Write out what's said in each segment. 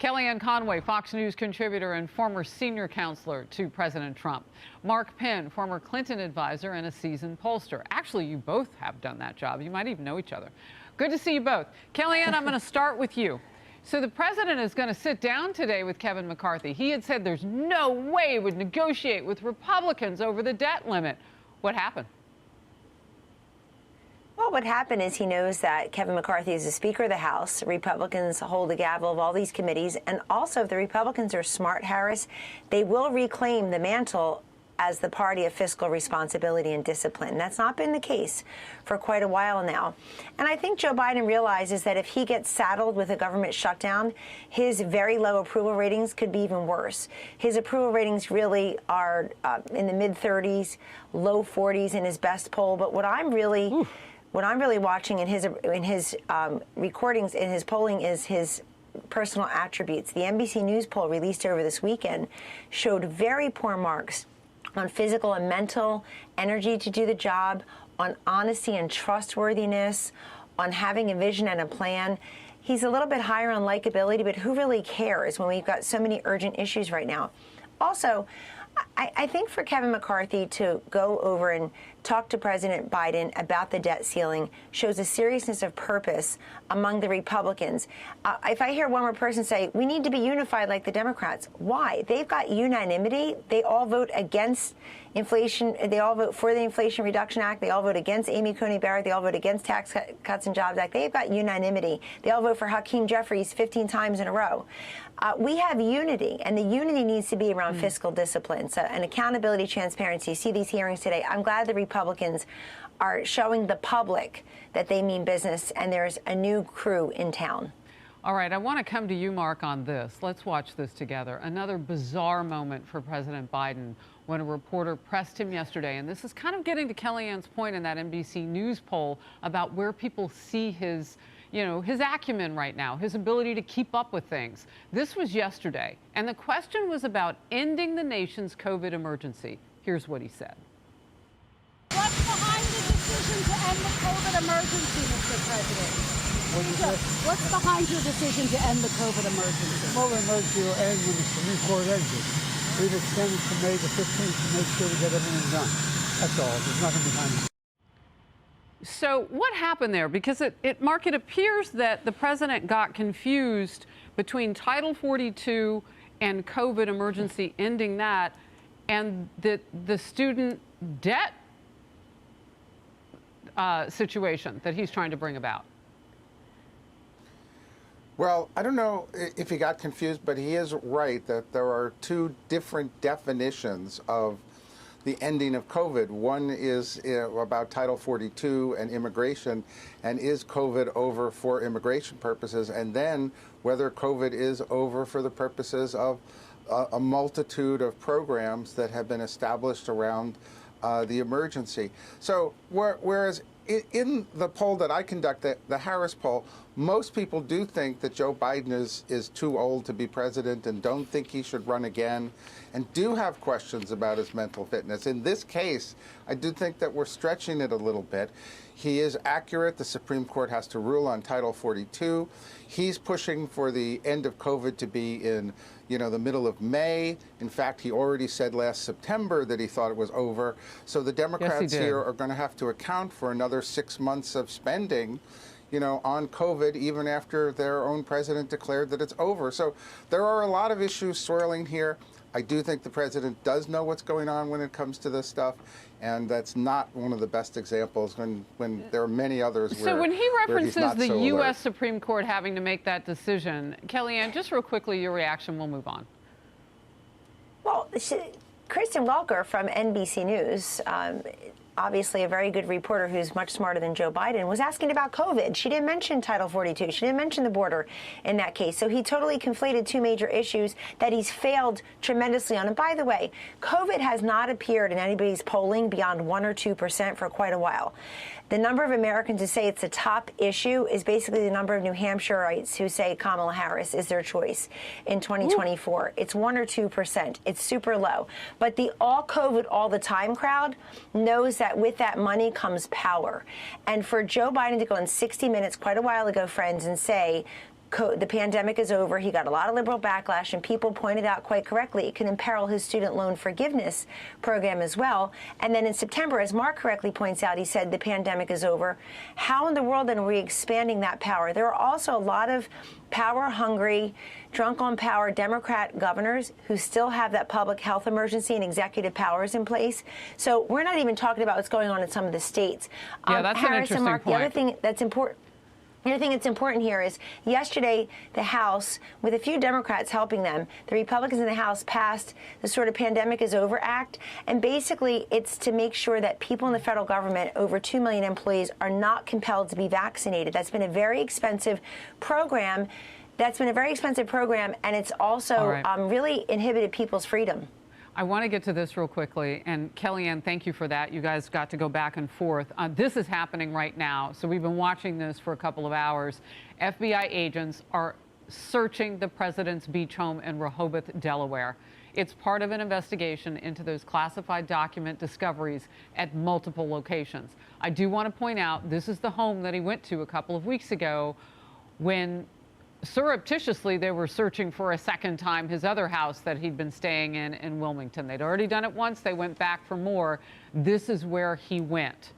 Kellyanne Conway, Fox News contributor and former senior counselor to President Trump. Mark Penn, former Clinton advisor and a seasoned pollster. Actually, you both have done that job. You might even know each other. Good to see you both. Kellyanne, I'm going to start with you. So the president is going to sit down today with Kevin McCarthy. He had said there's no way he would negotiate with Republicans over the debt limit. What happened? Well, what happened is he knows that Kevin McCarthy is the Speaker of the House. Republicans hold the gavel of all these committees. And also, if the Republicans are smart, Harris, they will reclaim the mantle as the party of fiscal responsibility and discipline. That's not been the case for quite a while now. And I think Joe Biden realizes that if he gets saddled with a government shutdown, his very low approval ratings could be even worse. His approval ratings really are in the mid-30s, low 40s in his best poll. But what I'm really watching in his recordings, in his polling, is his personal attributes. The NBC News poll released over this weekend showed very poor marks on physical and mental energy to do the job, on honesty and trustworthiness, on having a vision and a plan. He's a little bit higher on likability, but who really cares when we've got so many urgent issues right now? Also, I think for Kevin McCarthy to go over and talk to President Biden about the debt ceiling shows a seriousness of purpose among the Republicans. If I hear one more person say, we need to be unified like the Democrats, why? They've got unanimity. They all vote against inflation. They all vote for the Inflation Reduction Act. They all vote against Amy Coney Barrett. They all vote against Tax Cuts and Jobs Act. They've got unanimity. They all vote for Hakeem Jeffries 15 times in a row. We have unity, and the unity needs to be around fiscal discipline. So, and accountability, transparency. You see these hearings today. I'm glad the Republicans are showing the public that they mean business, and there's a new crew in town. All right, I want to come to you, Mark, on this. Let's watch this together. Another bizarre moment for President Biden when a reporter pressed him yesterday, and this is kind of getting to Kellyanne's point in that NBC News poll about where people see his his acumen right now, his ability to keep up with things. This was yesterday, and the question was about ending the nation's COVID emergency. Here's what he said. What's behind the decision to end the COVID emergency, Mr. President? What's behind your decision to end the COVID emergency? Well, the emergency will end when the Supreme Court ends it. We've extended to May the 15th to make sure we get everything done. That's all. There's nothing behind it. So what happened there? Because Mark, it appears that the president got confused between Title 42 and COVID emergency, ending that, and the student debt situation that he's trying to bring about. Well, I don't know if he got confused, but he is right that there are two different definitions of the ending of COVID. One is about Title 42 and immigration, and is COVID over for immigration purposes, and then whether COVID is over for the purposes of a multitude of programs that have been established around the emergency. So whereas in the poll that I conducted, the Harris poll, most people do think that Joe Biden is too old to be president and don't think he should run again, and do have questions about his mental fitness. In this case, I do think that we're stretching it a little bit. He is accurate. The Supreme Court has to rule on Title 42. He's pushing for the end of COVID to be in the middle of May. In fact, he already said last September that he thought it was over. So the Democrats here are going to have to account for another 6 months of spending, on COVID, even after their own president declared that it's over. So there are a lot of issues swirling here. I do think the president does know what's going on when it comes to this stuff, and that's not one of the best examples when there are many others where So when he references the so U.S. Supreme Court having to make that decision, Kellyanne, just real quickly, your reaction, we'll move on. Well, Kristen Welker from NBC News, obviously a very good reporter who's much smarter than Joe Biden, was asking about COVID. She didn't mention Title 42. She didn't mention the border in that case. So he totally conflated two major issues that he's failed tremendously on. And by the way, COVID has not appeared in anybody's polling beyond 1 or 2% for quite a while. The number of Americans who say it's a top issue is basically the number of New Hampshireites who say Kamala Harris is their choice in 2024. It's 1 or 2%. It's super low. But the all COVID all the time crowd knows that with that money comes power. And for Joe Biden to go on 60 Minutes quite a while ago, friends, and say the pandemic is over. He got a lot of liberal backlash, and people pointed out quite correctly it can imperil his student loan forgiveness program as well. And then in September, as Mark correctly points out, he said the pandemic is over. How in the world then are we expanding that power? There are also a lot of power-hungry, drunk on power Democrat governors who still have that public health emergency and executive powers in place. So we're not even talking about what's going on in some of the states. Yeah, that's Harris an interesting and Mark, point. The other thing that's important. The other thing that's important here is yesterday, the House, with a few Democrats helping them, the Republicans in the House passed the sort of Pandemic is Over Act. And basically, it's to make sure that people in the federal government, over 2 million employees, are not compelled to be vaccinated. That's been a very expensive program. And it's also really inhibited people's freedom. I want to get to this real quickly, and Kellyanne, thank you for that. You guys got to go back and forth. This is happening right now, so we've been watching this for a couple of hours. FBI agents are searching the president's beach home in Rehoboth, Delaware. It's part of an investigation into those classified document discoveries at multiple locations. I do want to point out, this is the home that he went to a couple of weeks ago when surreptitiously they were searching for a second time his other house that he'd been staying in Wilmington. They'd already done it once. They went back for more. This is where he went.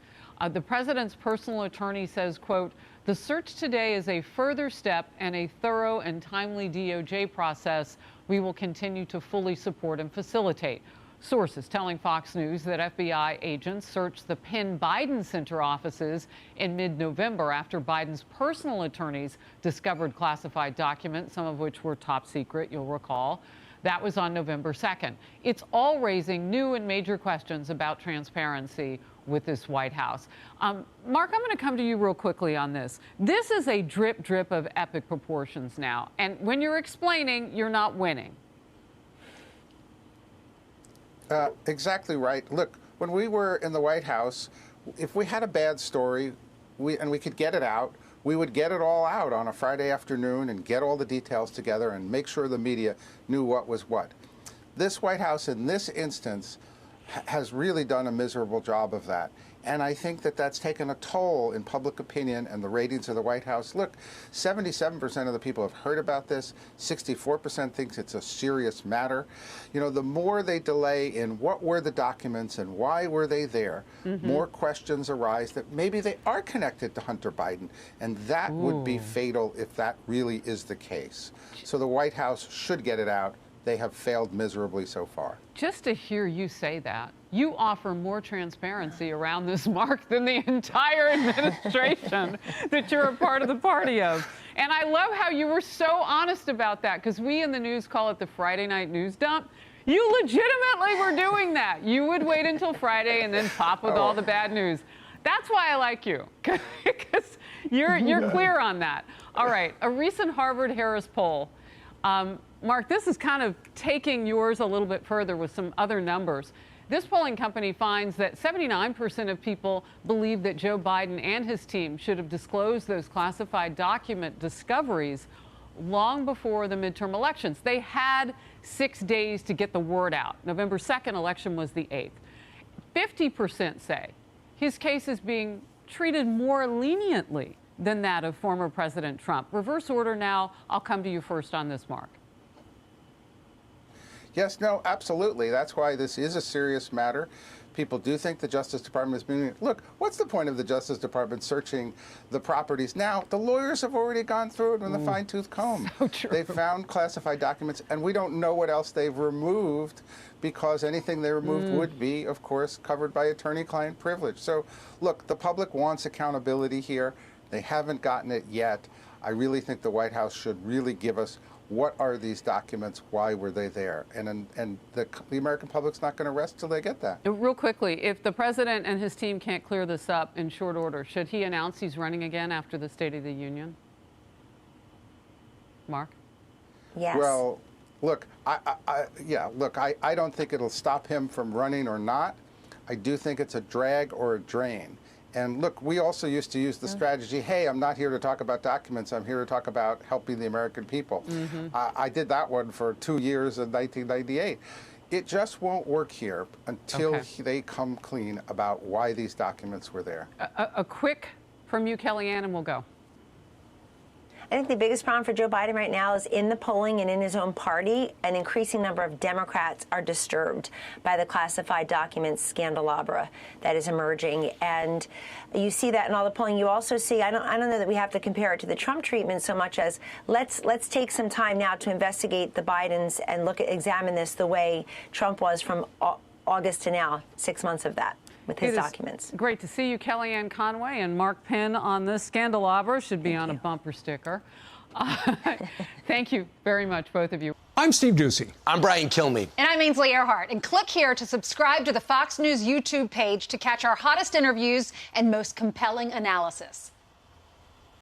The president's personal attorney says, quote, "The search today is a further step and a thorough and timely DOJ process we will continue to fully support and facilitate." Sources telling Fox News that FBI agents searched the Penn Biden Center offices in mid-November after Biden's personal attorneys discovered classified documents, some of which were top secret, you'll recall. That was on November 2nd. It's all raising new and major questions about transparency with this White House. Mark, I'm going to come to you real quickly on this. This is a drip of epic proportions now. And when you're explaining, you're not winning. Exactly right. Look, when we were in the White House, if we had a bad story and we could get it out, we would get it all out on a Friday afternoon and get all the details together and make sure the media knew what was what. This White House, in this instance, has really done a miserable job of that. And I think that that's taken a toll in public opinion and the ratings of the White House. Look, 77% of the people have heard about this. 64% thinks it's a serious matter. You know, the more they delay in what were the documents and why were they there, more questions arise that maybe they are connected to Hunter Biden. And that would be fatal if that really is the case. So the White House should get it out. They have failed miserably so far. Just to hear you say that, you offer more transparency around this, Mark, than the entire administration that you're a part of the party of. And I love how you were so honest about that, because we in the news call it the Friday night news dump. You legitimately were doing that. You would wait until Friday and then pop with all the bad news. That's why I like you, because you're clear on that. All right, a recent Harvard-Harris poll. Mark, this is kind of taking yours a little bit further with some other numbers. This polling company finds that 79% of people believe that Joe Biden and his team should have disclosed those classified document discoveries long before the midterm elections. They had 6 days to get the word out. November 2nd election was the 8th. 50% say his case is being treated more leniently than that of former President Trump. Reverse order now. I'll come to you first on this, Mark. Yes, no, absolutely. That's why this is a serious matter. People do think the Justice Department is being... Look, what's the point of the Justice Department searching the properties now? The lawyers have already gone through it with a fine-tooth comb. So true. They've found classified documents, and we don't know what else they've removed, because anything they removed would be, of course, covered by attorney-client privilege. So, look, the public wants accountability here. They haven't gotten it yet. I really think the White House should really give us what are these documents, why were they there? And the American public's not going to rest till they get that. Real quickly, if the president and his team can't clear this up in short order, should he announce he's running again after the State of the Union? Mark? Yes. Well, look, I don't think it'll stop him from running or not. I do think it's a drag or a drain. And look, we also used to use the strategy, hey, I'm not here to talk about documents, I'm here to talk about helping the American people. I did that one for 2 years in 1998. It just won't work here until they come clean about why these documents were there. A quick from you, Kellyanne, and we'll go. I think the biggest problem for Joe Biden right now is in the polling and in his own party. An increasing number of Democrats are disturbed by the classified documents scandalabra that is emerging. And you see that in all the polling. You also see, I don't know that we have to compare it to the Trump treatment so much as let's take some time now to investigate the Bidens and examine this the way Trump was from August to now, 6 months of that. With his documents. Great to see you, Kellyanne Conway, and Mark Penn on this scandalabra should be on a bumper sticker. Thank you very much, both of you. I'm Steve Doocy. I'm Brian Kilmeade. And I'm Ainsley Earhart. And click here to subscribe to the Fox News YouTube page to catch our hottest interviews and most compelling analysis.